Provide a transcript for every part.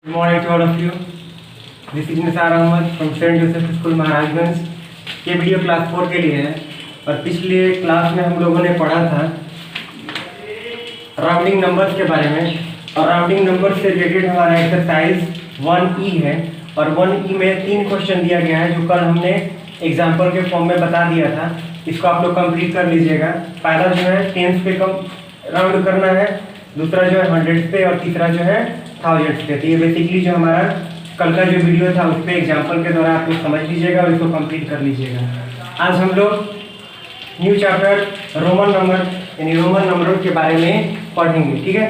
Good morning to all of you. This is Nisar Ahmed from Saint Joseph school Maharajganj. ये video class 4 के लिए है और पिछले क्लास में हम लोगों ने पढ़ा था राउंडिंग नंबर्स के बारे में, और राउंडिंग नंबर से रिलेटेड हमारा एक्सरसाइज 1E है। और 1E में 3 क्वेश्चन दिया गया है जो कल हमने एग्जाम्पल के फॉर्म में बता दिया था। इसको आप लोग कंप्लीट कर लीजिएगा। पहला जो है टेंस पे कम राउंड करना है, दूसरा जो है हंड्रेड्स पे, और तीसरा जो है थाउजेंड्स पे। तो ये बेसिकली जो हमारा कल का जो वीडियो था उस पर एग्जाम्पल के द्वारा आप लोग समझ लीजिएगा और इसको कंप्लीट कर लीजिएगा। आज हम लोग न्यू चैप्टर रोमन नंबर यानी रोमन नंबरों के बारे में पढ़ेंगे, ठीक है।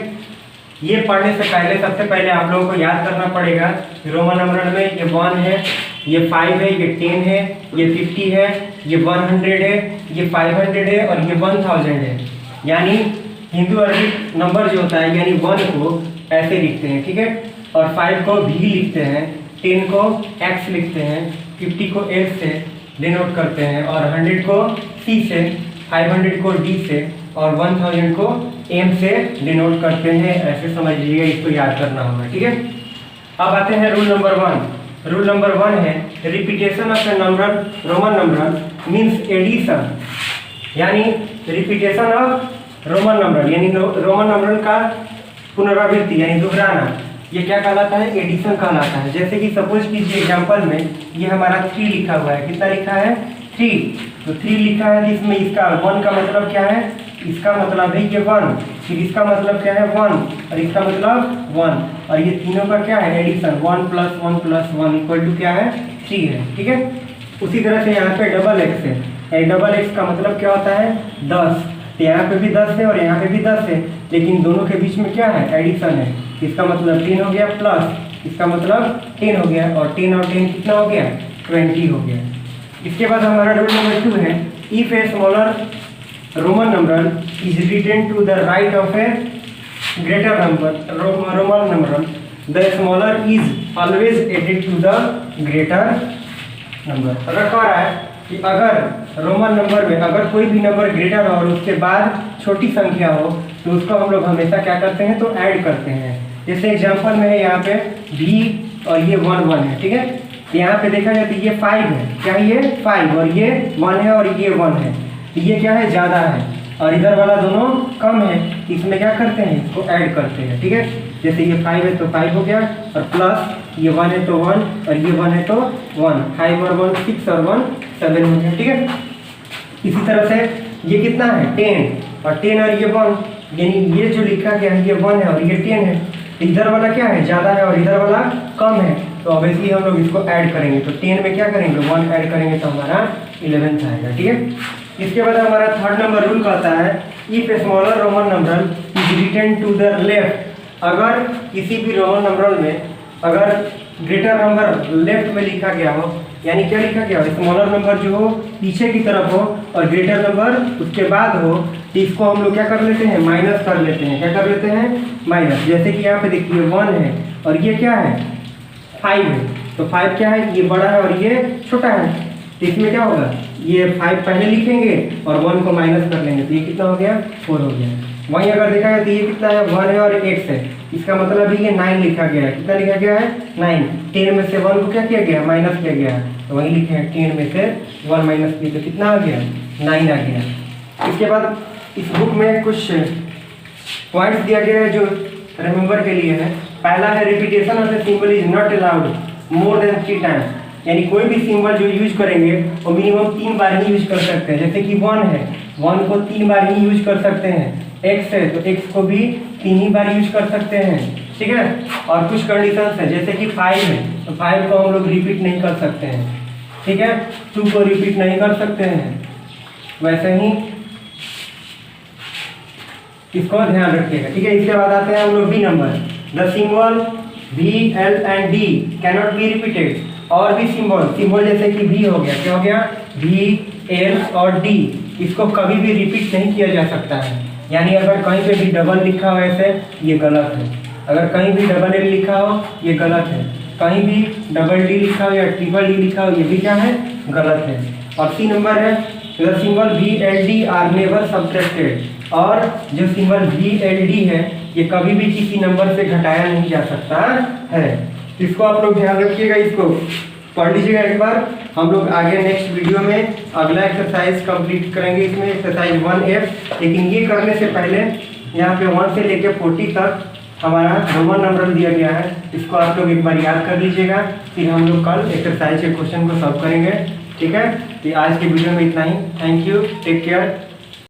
ये पढ़ने से पहले सबसे पहले आप लोगों को याद करना पड़ेगा रोमन नंबर में ये 1 है, ये 5 है, ये 10 है, ये 50 है, ये 100 है, ये 500 है और ये 1000 है। यानी हिंदू अरबिक नंबर जो होता है यानी 1 को ऐसे लिखते हैं, ठीक है, और 5 को भी लिखते हैं, 10 को x लिखते हैं, 50 को s से डिनोट करते हैं, और 100 को c से, 500 को d से और 1000 को m से डिनोट करते हैं। ऐसे समझ लीजिएगा, इसको याद करना होगा, ठीक है। अब आते हैं रूल नंबर 1। रूल नंबर 1 है repetition of a number Roman number means addition, यानी रिपीटेशन ऑफ रोमन नंबर यानी रोमन नंबर का पुनरावृत्ति यानी दोहराना, ये क्या कहलाता है? एडिशन कहलाता है। जैसे कि सपोज कीजिए एग्जांपल में ये हमारा 3 लिखा हुआ है। कितना लिखा है? 3। तो 3 लिखा है, इसमें इसका 1 का मतलब क्या है? इसका मतलब है ये 1, फिर इसका मतलब क्या है? 1, और इसका मतलब 1, और ये तीनों का क्या है? एडिशन। 1 + 1 + 1 इक्वल टू क्या है? 3 है, ठीक है। उसी तरह से यहाँ पे डबल एक्स है। डबल एक्स का मतलब क्या होता है? 10। तो यहाँ पे भी 10 है और यहाँ पे भी 10 है, लेकिन दोनों के बीच में क्या है? एडिशन है। इसका मतलब 10 हो गया, प्लस इसका मतलब 10 हो गया, और 10 और 10 कितना हो गया? 20 हो गया। इसके बाद हमारा रूल नंबर 2 है if a smaller Roman number is written to the right of a greater number Roman number the smaller is always added to the greater number. अगर कह रहा है कि अगर रोमन नंबर में अगर कोई भी नंबर ग्रेटर हो और उसके बाद छोटी संख्या हो तो उसको हम लोग हमेशा क्या करते हैं? तो ऐड करते हैं। जैसे एग्जांपल में है यहाँ पे भी और ये 1 1 है, ठीक है। तो यहाँ पे देखा जाए तो ये 5 है, क्या ये 5, और ये 1 है और ये 1 है। तो ये क्या है? ज़्यादा है, और इधर वाला दोनों कम है। इसमें क्या करते हैं? इसको ऐड करते हैं, ठीक है। जैसे ये 5 है तो 5 हो गया, और प्लस ये 1 है तो 1, और ये 1 है तो 1, 5 और 1 6 और 1 7 हो गया, ठीक है। इसी तरह से ये कितना है? 10, और 10 और ये 1, यानी ये जो लिखा गया है ये 1 है और ये 10 है। इधर वाला क्या है? ज़्यादा है और इधर वाला कम है, तो ऑब्वियसली हम लोग इसको ऐड करेंगे। तो 10 में क्या करेंगे? 1 ऐड करेंगे तो हमारा 11 आएगा, ठीक है। इसके बाद हमारा थर्ड नंबर रूल कहता है if a smaller Roman number is written to the left. अगर किसी भी रोमन नंबर में अगर ग्रेटर नंबर लेफ्ट में लिखा गया हो, यानी क्या लिखा गया हो? स्मॉलर नंबर जो हो पीछे की तरफ हो और ग्रेटर नंबर उसके बाद हो, तो इसको हम लोग क्या कर लेते हैं? माइनस कर लेते हैं। क्या कर लेते हैं? माइनस। जैसे कि यहाँ पे देखिए 1 है और ये क्या है? 5 है। तो 5 क्या है? ये बड़ा है और ये छोटा है। तो इसमें क्या होगा? ये 5 पहले लिखेंगे और 1 को माइनस कर लेंगे, तो ये कितना हो गया? 4 हो गया। वहीं अगर देखा जाए तो ये कितना है? 1 है और x है। इसका मतलब भी ये 9 लिखा गया है। कितना लिखा गया है? 9। 10 में से 1 को क्या किया गया? माइनस किया गया है, तो वहीं लिखे हैं 10 में से 1 माइनस किया तो कितना आ गया? 9 आ गया। इसके बाद इस बुक में कुछ पॉइंट्स दिया गया है जो रिमेंबर के लिए है। पहला है repetition of the symbol is not allowed more than 3 times, यानी कोई भी सिंबल जो यूज करेंगे वो मिनिमम 3 बार ही यूज कर सकते हैं। जैसे कि 1 है, 1 को 3 बार ही यूज कर सकते हैं। x है तो x को भी 3 ही बार यूज कर सकते हैं, ठीक है। और कुछ कंडीशंस है, जैसे कि 5 है तो 5 को हम लोग रिपीट नहीं कर सकते हैं, ठीक है। 2 को रिपीट नहीं कर सकते हैं। वैसे ही इसको ध्यान रखिएगा, ठीक है। इसके बाद आते हैं हम लोग B number. The symbol V, L and D cannot be repeated. और भी सिंबल जैसे कि V हो गया, क्या हो गया? V, L और D, इसको कभी भी रिपीट नहीं किया जा सकता है। यानी अगर कहीं पे भी डबल लिखा हो ऐसे, ये गलत है। अगर कहीं भी डबल L लिखा हो, ये गलत है। कहीं भी डबल D लिखा हो या ट्रिपल D लिखा हो, ये भी क्या है? गलत है। और सी नंबर है the symbol V, L, D are never subtracted. और जो सिंबल VLD है ये कभी भी किसी नंबर से घटाया नहीं जा सकता है। इसको आप लोग ध्यान रखिएगा, इसको पढ़ लीजिएगा एक बार। हम लोग आगे नेक्स्ट वीडियो में अगला एक्सरसाइज कंप्लीट करेंगे, इसमें एक्सरसाइज 1F। लेकिन ये करने से पहले यहाँ पे 1 से लेके 40 तक हमारा रोमन नंबर दिया गया है, इसको आप लोग एक बार याद कर लीजिएगा। फिर हम लोग कल एक्सरसाइज के क्वेश्चन को सॉल्व करेंगे, ठीक है। तो आज के वीडियो में इतना ही। Thank you, take care.